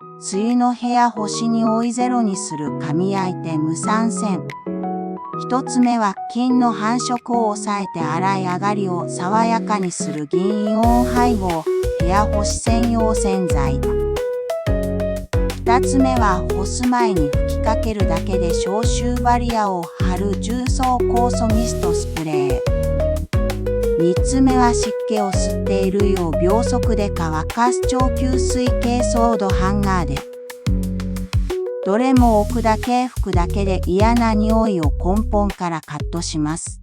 梅雨の部屋干しに追いゼロにする神アイテム3選。1つ目は菌の繁殖を抑えて洗い上がりを爽やかにする銀イオン配合部屋干し専用洗剤。2つ目は干す前に吹きかけるだけで消臭バリアを張る重曹酵素ミストスプレー。3つ目は湿気を吸っているよう秒速で乾かす超吸水珪藻土ハンガーで。どれも置くだけ拭くだけで嫌な匂いを根本からカットします。